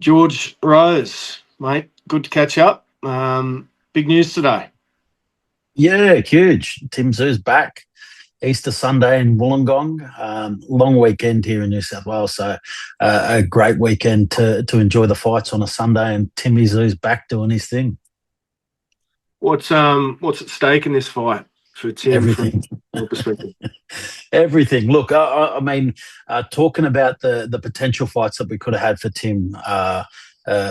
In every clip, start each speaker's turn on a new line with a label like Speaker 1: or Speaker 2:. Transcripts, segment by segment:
Speaker 1: George Rose, mate, good to catch up. Big news today.
Speaker 2: Yeah, huge. Tim Tszyu's back. Easter Sunday in Wollongong. Long weekend here in New South Wales, so a great weekend to enjoy the fights on a Sunday. And Tim Tszyu's back doing his thing.
Speaker 1: What's at stake in this fight for Tim?
Speaker 2: Everything.
Speaker 1: From your perspective?
Speaker 2: Everything. Look, I mean, talking about the potential fights that we could have had for Tim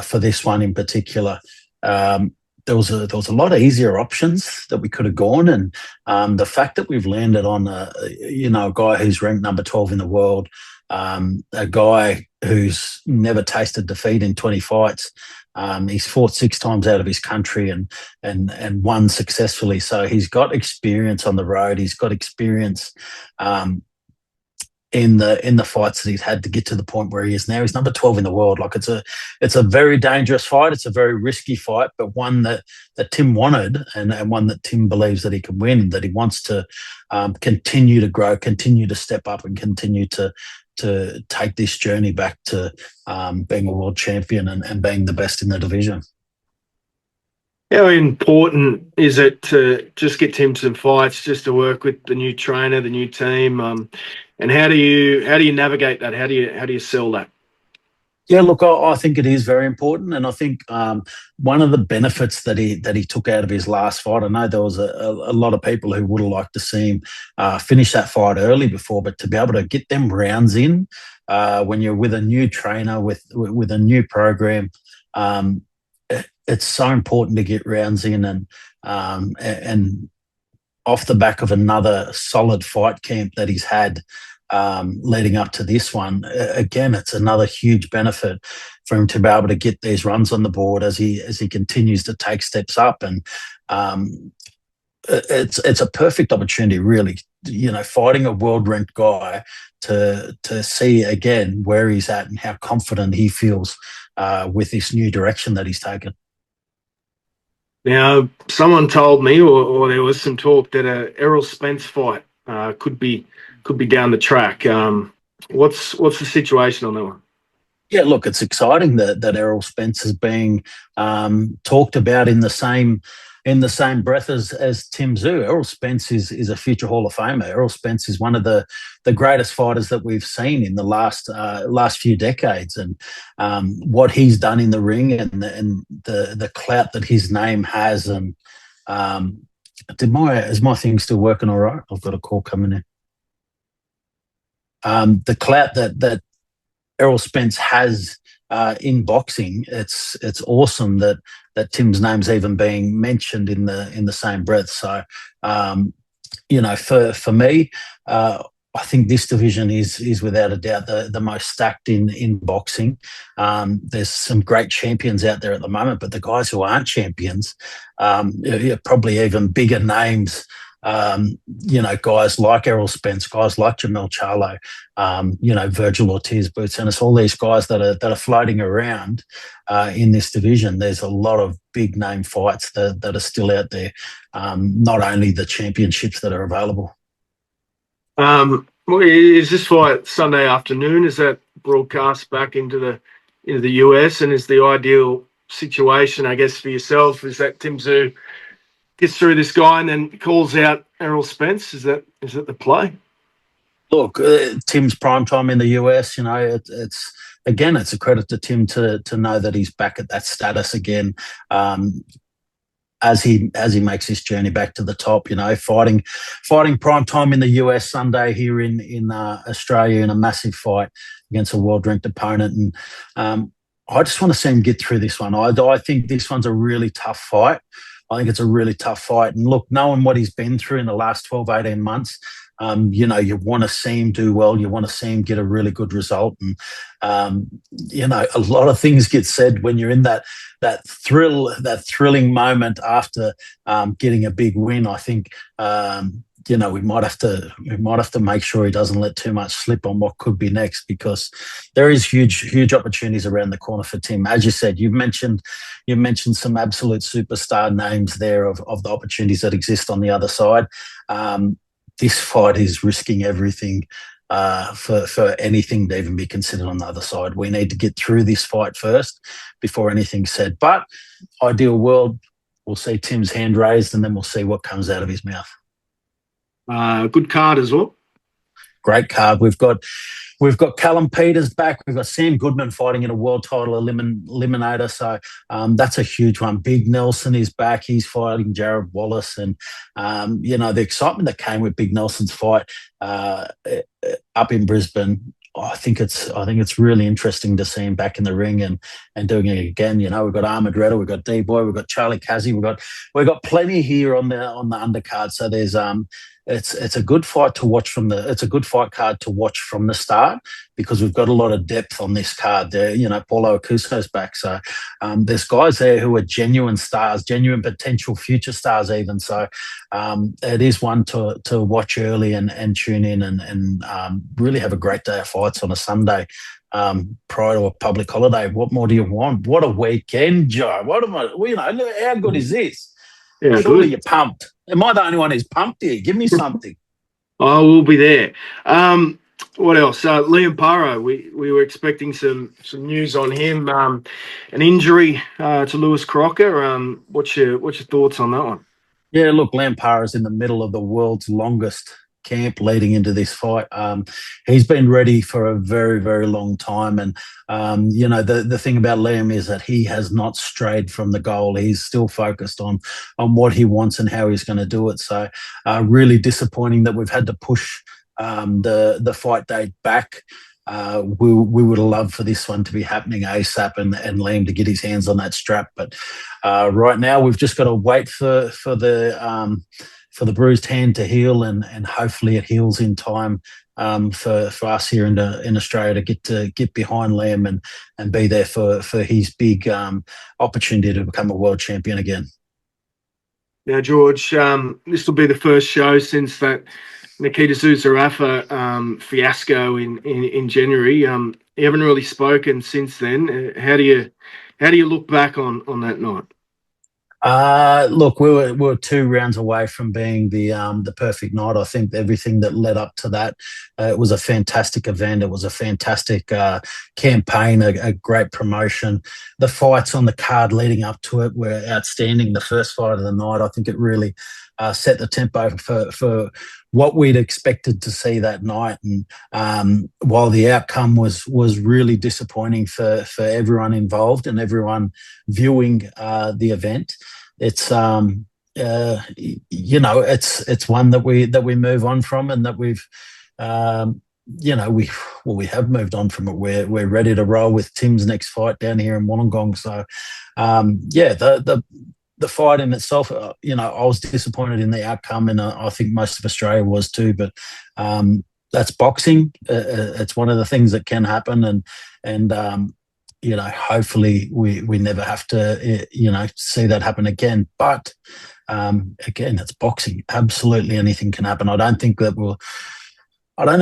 Speaker 2: for this one in particular. There was a lot of easier options that we could have gone, and the fact that we've landed on a guy who's ranked number 12 in the world, a guy who's never tasted defeat in 20 fights. He's fought 6 times out of his country and won successfully. So he's got experience on the road. He's got experience in the fights that he's had to get to the point where he is now. He's number 12 in the world. Like it's a very dangerous fight. It's a very risky fight, but one that Tim wanted and one that Tim believes that he can win, that he wants to continue to grow, continue to step up, and continue to take this journey back to being a world champion and being the best in the division.
Speaker 1: How important is it to just get Tim some fights, just to work with the new trainer, the new team, and how do you navigate that? How do you sell that?
Speaker 2: Yeah, look, I think it is very important, and I think one of the benefits that he took out of his last fight, I know there was a lot of people who would have liked to see him finish that fight early before, but to be able to get them rounds in when you're with a new trainer, with a new program, it's so important to get rounds in, and off the back of another solid fight camp that he's had leading up to this one, again, it's another huge benefit for him to be able to get these runs on the board as he continues to take steps up. And it's a perfect opportunity, really, fighting a world-ranked guy to see again where he's at and how confident he feels with this new direction that he's taken.
Speaker 1: Now, someone told me, or there was some talk that a Errol Spence fight could be down the track. What's the situation on that one?
Speaker 2: Yeah, look, it's exciting that Errol Spence is being talked about in the same breath as Tim Tszyu. Errol Spence is a future Hall of Famer. Errol Spence is one of the greatest fighters that we've seen in the last few decades, and what he's done in the ring and the clout that his name has. And is my thing still working all right? I've got a call coming in. The clout that Errol Spence has in boxing, it's awesome that Tim's name's even being mentioned in the same breath. So, for me, I think this division is without a doubt the most stacked in boxing. There's some great champions out there at the moment, but the guys who aren't champions, probably even bigger names. Guys like Errol Spence, guys like Jamel Charlo, Virgil Ortiz Boots, and it's all these guys that are floating around in this division. There's a lot of big name fights that are still out there, not only the championships that are available.
Speaker 1: Is this fight Sunday afternoon? Is that broadcast back into the US? And is the ideal situation, I guess, for yourself, is that Tim Tszyu gets through this guy and then calls out Errol Spence? Is that the play?
Speaker 2: Look, Tim's prime time in the US. It's a credit to Tim to know that he's back at that status again. As he makes his journey back to the top, fighting prime time in the US Sunday here in Australia in a massive fight against a world-ranked opponent. And I just want to see him get through this one. I think this one's a really tough fight. I think it's a really tough fight. And look, knowing what he's been through in the last 12, 18 months, you want to see him do well. You want to see him get a really good result. And, a lot of things get said when you're in that thrilling moment after getting a big win. I think, we might have to make sure he doesn't let too much slip on what could be next, because there is huge opportunities around the corner for Tim. As you said, you've mentioned some absolute superstar names there of the opportunities that exist on the other side. This fight is risking everything for anything to even be considered on the other side. We need to get through this fight first before anything's said. But ideal world, we'll see Tim's hand raised, and then we'll see what comes out of his mouth.
Speaker 1: Good card as well.
Speaker 2: Great card. We've got Callum Peters back. We've got Sam Goodman fighting in a world title eliminator. So that's a huge one. Big Nelson is back. He's fighting Jared Wallace. And, the excitement that came with Big Nelson's fight up in Brisbane, I think it's really interesting to see him back in the ring and doing it again. We've got Ahmed Redder, we've got D-Boy, we've got Charlie Kazzy, we've got plenty here on the undercard. So there's it's a good fight to watch it's a good fight card to watch from the start, because we've got a lot of depth on this card there. Paulo Acuso's back. So there's guys there who are genuine stars, genuine potential future stars even. So it is one to watch early and tune in and really have a great day of fights on a Sunday prior to a public holiday. What more do you want? What a weekend, Joe. How good is this?
Speaker 1: Yeah,
Speaker 2: surely you're pumped. Am I the only one who's pumped here? Give me something.
Speaker 1: I will be there. What else? Liam Paro. We were expecting some news on him. An injury to Lewis Crocker. What's your thoughts on that one?
Speaker 2: Yeah, look, Liam Paro's in the middle of the world's longest camp leading into this fight. He's been ready for a very, very long time. And, the thing about Liam is that he has not strayed from the goal. He's still focused on what he wants and how he's going to do it. So really disappointing that we've had to push the fight date back. We would have loved for this one to be happening ASAP and Liam to get his hands on that strap. But right now we've just got to wait for the bruised hand to heal, and hopefully it heals in time for us here in Australia to get behind Liam and be there for his big opportunity to become a world champion again.
Speaker 1: Now, George, this will be the first show since that Nikita Tszyu-Zerafa fiasco in January. You haven't really spoken since then. How do you look back on that night?
Speaker 2: Look, we were 2 rounds away from being the perfect night. I think everything that led up to that, it was a fantastic event. It was a fantastic campaign, a great promotion. The fights on the card leading up to it were outstanding. The first fight of the night, I think it really set the tempo for what we'd expected to see that night. And while the outcome was really disappointing for everyone involved and everyone viewing the event, it's it's one that we move on from, and that we've we have moved on from it. We're ready to roll with Tim's next fight down here in Wollongong. So the fight in itself, I was disappointed in the outcome, and I think most of Australia was too. But that's boxing. It's one of the things that can happen, and hopefully we never have to see that happen again. But again, it's boxing. Absolutely anything can happen. I don't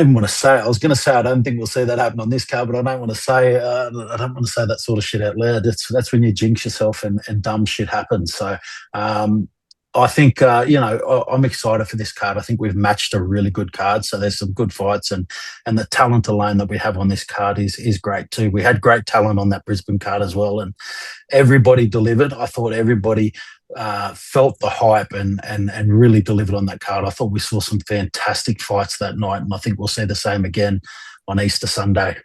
Speaker 2: even want to say it. I was going to say I don't think we'll see that happen on this card, but I don't want to say that sort of shit out loud. That's when you jinx yourself and dumb shit happens. So I think I'm excited for this card. I think we've matched a really good card. So there's some good fights, and the talent alone that we have on this card is great too. We had great talent on that Brisbane card as well, and everybody delivered. I thought everybody felt the hype and really delivered on that card. I thought we saw some fantastic fights that night, and I think we'll see the same again on Easter Sunday.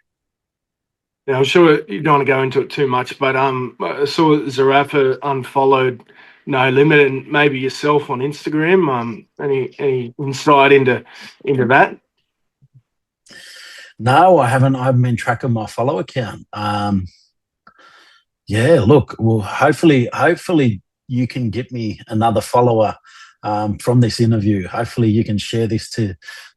Speaker 1: Now, I'm sure you don't want to go into it too much, but I saw Zerafa unfollowed No Limit and maybe yourself on Instagram. Any insight into that?
Speaker 2: No, I haven't. I haven't been tracking my follow account. Look, well, hopefully you can get me another follower from this interview. Hopefully you can share this to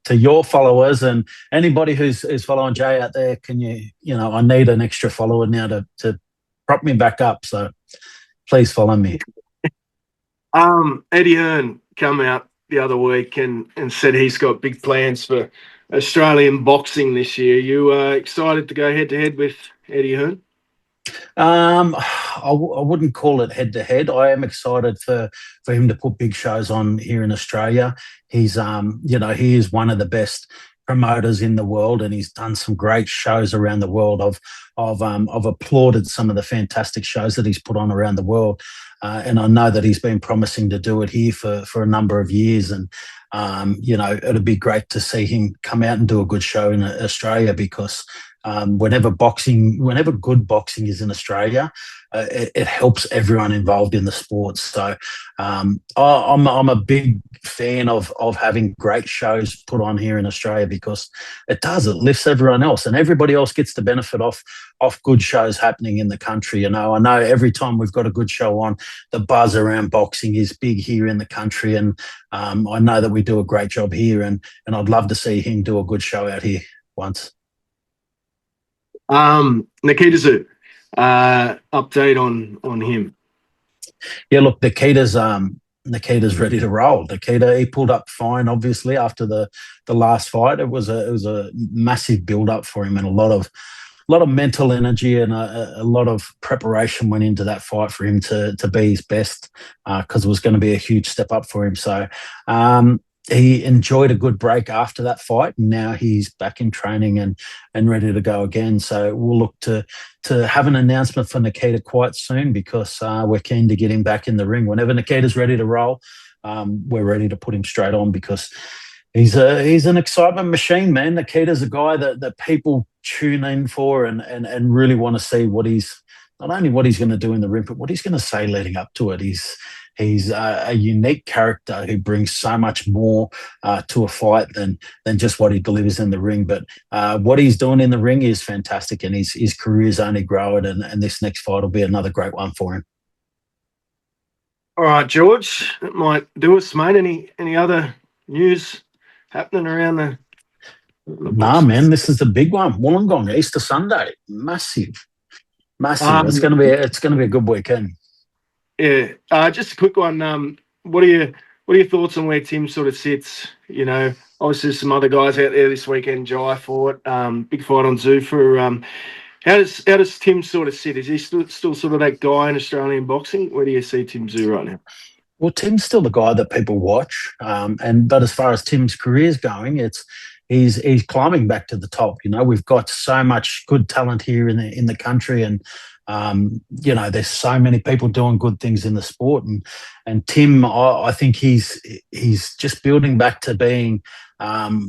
Speaker 2: your followers, and anybody who's following Jay out there. Can I need an extra follower now to prop me back up. So please follow me.
Speaker 1: Eddie Hearn come out the other week and said he's got big plans for Australian boxing this year. You excited to go head to head with Eddie Hearn?
Speaker 2: I wouldn't call it head to head. I am excited for him to put big shows on here in Australia. He's he is one of the best promoters in the world, and he's done some great shows around the world. I've applauded some of the fantastic shows that he's put on around the world, and I know that he's been promising to do it here for a number of years. And it'd be great to see him come out and do a good show in Australia, because whenever good boxing is in Australia, it helps everyone involved in the sport. So I'm a big fan of having great shows put on here in Australia, because it lifts everyone else, and everybody else gets the benefit off good shows happening in the country. I know every time we've got a good show on, the buzz around boxing is big here in the country, and I know that we do a great job here, and I'd love to see him do a good show out here once.
Speaker 1: Nikita Tszyu, update on him.
Speaker 2: Yeah, look, Nikita's ready to roll. He pulled up fine, obviously, after the last fight. It was a massive build up for him, and a lot of mental energy and a lot of preparation went into that fight for him to be his best, because it was going to be a huge step up for him. So he enjoyed a good break after that fight, and now he's back in training and ready to go again. So we'll look to have an announcement for Nikita quite soon, because we're keen to get him back in the ring. Whenever Nikita's ready to roll, we're ready to put him straight on, because he's an excitement machine, man. Nikita's a guy that people tune in for and really want to see not only what he's going to do in the ring, but what he's going to say leading up to it. He's a unique character who brings so much more to a fight than just what he delivers in the ring. But what he's doing in the ring is fantastic, and his career's only growing, and this next fight will be another great one for him.
Speaker 1: All right, George, that might do us, mate. Any other news happening around the
Speaker 2: Nah, man, this is the big one. Wollongong, Easter Sunday, massive. It's going to be a good weekend.
Speaker 1: Yeah, just a quick one. What are your thoughts on where Tim sort of sits? Obviously there's some other guys out there this weekend. Jai fought, big fight on Zerafa. How does Tim sort of sit? Is he still sort of that guy in Australian boxing? Where do you see Tim Tszyu right now?
Speaker 2: Well, Tim's still the guy that people watch, but as far as Tim's career's going, he's climbing back to the top. We've got so much good talent here in the country, and there's so many people doing good things in the sport, and Tim, I think he's just building back to being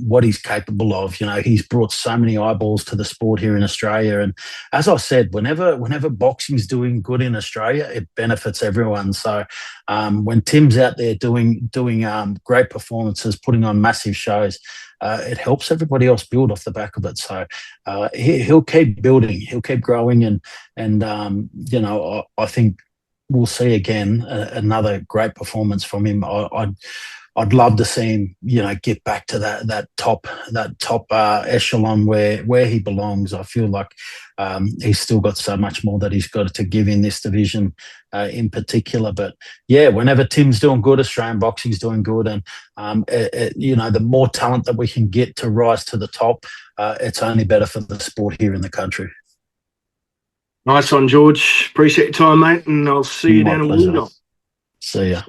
Speaker 2: what he's capable of. He's brought so many eyeballs to the sport here in Australia, and as I said, whenever boxing's doing good in Australia, it benefits everyone. So when Tim's out there doing great performances, putting on massive shows, it helps everybody else build off the back of it. So he'll keep building, he'll keep growing, and I think we'll see again another great performance from him. I'd love to see him, get back to that top echelon where he belongs. I feel like he's still got so much more that he's got to give in this division in particular. But yeah, whenever Tim's doing good, Australian boxing's doing good, and the more talent that we can get to rise to the top, it's only better for the sport here in the country.
Speaker 1: Nice one, George. Appreciate your time, mate, and I'll see you down in Wollongong.
Speaker 2: See ya.